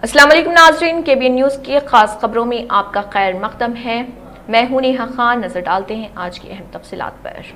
अस्सलाम वालेकुम नाज़रीन, KBN न्यूज़ की खास खबरों में आपका खैर मकदम है। मैं हूं नेहा खान। नजर डालते हैं आज की अहम तफसीलात पर।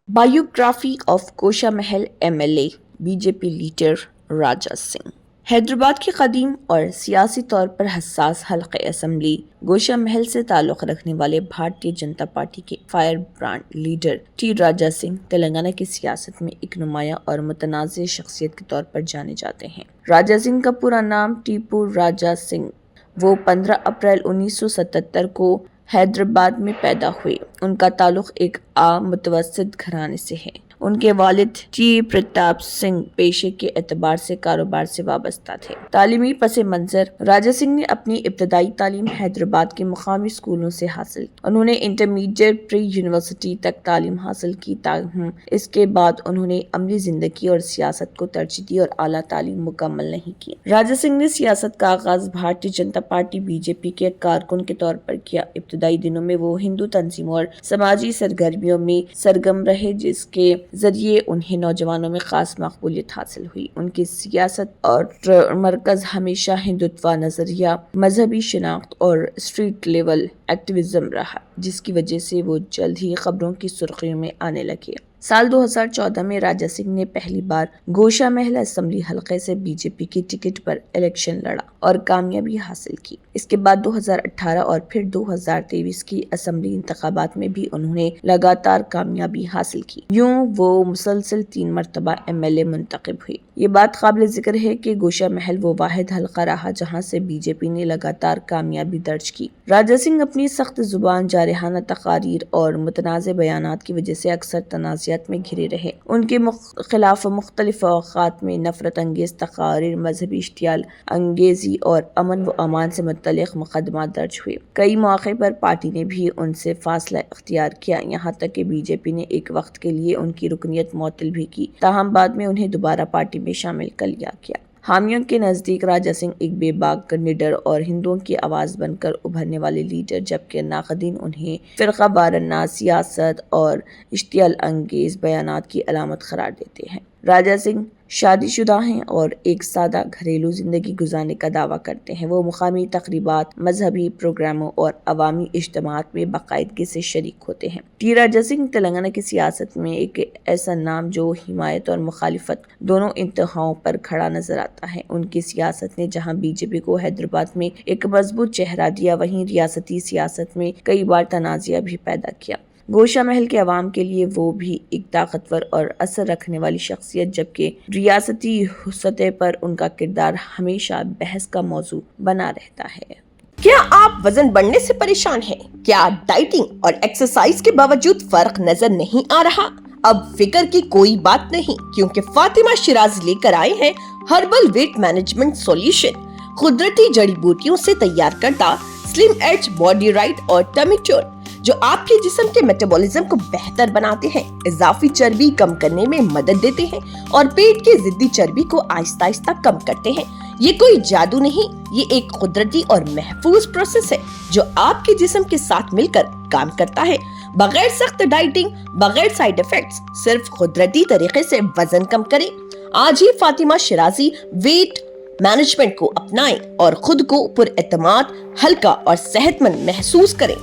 Biography of Gosha Mahal MLA BJP leader Raja Singh. Hyderabad की कदीम और सियासी तौर पर हसास हल्क़े असम्बली गोशा महल से ताल्लुक़ रखने वाले भारतीय जनता पार्टी के fire brand leader T Raja Singh Telangana की सियासत में एक नुमाया और मुतनाज़ शख्सियत के तौर पर जाने जाते हैं। राजा सिंह का पूरा नाम टीपू राजा सिंह। वो 15 अप्रैल 1977 को हैदराबाद में पैदा हुए। उनका ताल्लुक़ एक आम मुतवस्सित घराने से है। उनके वालिद T प्रताप सिंह पेशे के एतबार से कारोबार से वाबस्ता थे। तालीमी पस मंज़र राजा सिंह ने अपनी इब्तदाई तालीम हैदराबाद के मुकामी स्कूलों से हासिल। उन्होंने इंटरमीडिएट प्री यूनिवर्सिटी तक तालीम हासिल की, ताहम इसके बाद उन्होंने अमली ज़िंदगी और सियासत को तरजीह दी और आला तालीम मुकम्मल नहीं की। राजा सिंह ने सियासत का आगाज़ भारतीय जनता पार्टी BJP के कारकुन के तौर पर किया। इब्तदाई दिनों में वो हिंदू तंजीमों और समाजी सरगर्मियों में सरगर्म रहे, जिसके जरिए उन्हें नौजवानों में खास मकबूलियत हासिल हुई। उनकी सियासत और मरकज हमेशा हिंदुत्व नजरिया, मजहबी शनाख्त और स्ट्रीट लेवल एक्टिविज्म रहा, जिसकी वजह से वो जल्द ही खबरों की सुर्खियों में आने लगे। साल 2014 में राजा सिंह ने पहली बार गोशा महल असेंबली हलके से BJP की टिकट पर इलेक्शन लड़ा और कामयाबी हासिल की। इसके बाद 2018 और फिर 2023 की असेंबली इंतखाबात में भी उन्होंने लगातार कामयाबी हासिल की। यूं वो मुसलसल 3 मरतबा MLA मुंतखब हुई। ये बात काबिल जिक्र है कि गोशा महल वो वाहिद हलका रहा जहां से BJP ने लगातार कामयाबी दर्ज की। राजा सिंह अपनी सख्त जुबान, जारहाना तकारीर और मुतनाज़ बयानात की वजह से अक्सर तनाज़ात में घिरे रहे। उनके खिलाफ मुख्तलिफ औक़ात में नफरत अंगेज़ तकारीर, मजहबी इश्तियाल अंगेज़ी और अमन व अमान से मुतल्लिक़ मुकदमा दर्ज हुए। कई मौक़े पर पार्टी ने भी उनसे फासला इख्तियार किया, यहाँ तक कि BJP ने एक वक्त के लिए उनकी रुकनियत मुअत्तल भी की, ताहम बाद में उन्हें दोबारा पार्टी में शामिल कर लिया गया। हामियों के नज़दीक राजा सिंह एक बेबाक, निडर और हिंदुओं की आवाज़ बनकर उभरने वाले लीडर, जबकि नाक़दीन उन्हें फ़िरक़ा वाराना सियासत और इश्तियाल अंगेज़ बयानात की अलामत करार देते हैं। राजा सिंह शादीशुदा हैं और एक सादा घरेलू ज़िंदगी गुजारने का दावा करते हैं। वो मुकामी तकरीबात, मजहबी प्रोग्रामों और अवामी इज्तिमात में बाकायदगी से शरीक होते हैं। T राजा सिंह तेलंगाना की सियासत में एक ऐसा नाम जो हिमायत और मुखालिफत दोनों इंतहाओं पर खड़ा नजर आता है। उनकी सियासत ने जहां BJP को हैदराबाद में एक मजबूत चेहरा दिया, वहीं रियासती सियासत में कई बार तनाज़ा भी पैदा किया। गोशा महल के अवाम के लिए वो भी एक ताकतवर और असर रखने वाली शख्सियत, जबकि रियासती सतह पर उनका किरदार हमेशा बहस का मौजू बना रहता है। क्या आप वजन बढ़ने से परेशान हैं? क्या डाइटिंग और एक्सरसाइज के बावजूद फर्क नजर नहीं आ रहा? अब फिक्र की कोई बात नहीं, क्योंकि फातिमा शिराजी लेकर आए हैं हर्बल वेट मैनेजमेंट सॉल्यूशन। कुदरती जड़ी बूटियों से तैयार करता स्लिम एज बॉडी राइट और टमी टोन, जो आपके जिस्म के मेटाबॉलिज्म को बेहतर बनाते हैं, इजाफी चर्बी कम करने में मदद देते हैं और पेट की जिद्दी चर्बी को आहिस्ता आहिस्ता कम करते हैं। ये कोई जादू नहीं, ये एक कुदरती और महफूज प्रोसेस है जो आपके जिस्म के साथ मिलकर काम करता है, बगैर सख्त डाइटिंग, बगैर साइड इफेक्ट्स, सिर्फ कुदरती तरीके से वजन कम करें। आज ही फातिमा शिराजी वेट मैनेजमेंट को अपनाएं और खुद को पुरएतमाद, हल्का और सेहतमंद महसूस करें।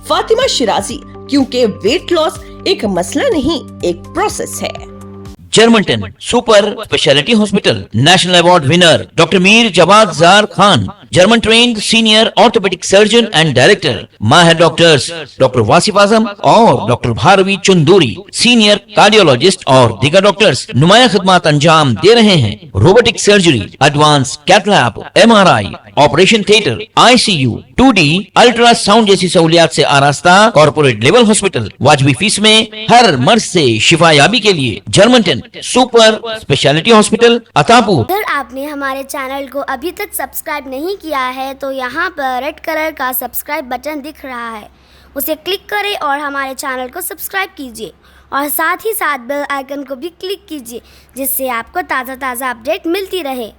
फातिमा शिराजी, क्योंकि वेट लॉस एक मसला नहीं, एक प्रोसेस है। Germanten super speciality hospital, national award winner doctor Mir Jawad Zar Khan, German trained senior orthopaedic surgeon and director, माहिर डॉक्टर्स डॉक्टर वासिफ आजम और doctor Bharavi Chanduri, senior cardiologist और दीगर डॉक्टर्स नुमाया खिदमत अंजाम दे रहे हैं। Robotic surgery, advance cath lab, MRI, operation theatre, ICU, 2D ultrasound जैसी सहूलियात से आरास्ता कॉर्पोरेट लेवल हॉस्पिटल, वाजबी फीस में हर मर्ज से शिफायाबी के लिए Germanton super speciality hospital, Attapur. अगर आपने हमारे चैनल को अभी तक सब्सक्राइब नहीं किया है तो यहाँ पर रेड कलर का सब्सक्राइब बटन दिख रहा है, उसे क्लिक करें और हमारे चैनल को सब्सक्राइब कीजिए और साथ ही साथ बेल आइकन को भी क्लिक कीजिए, जिससे आपको ताज़ा अपडेट मिलती रहे।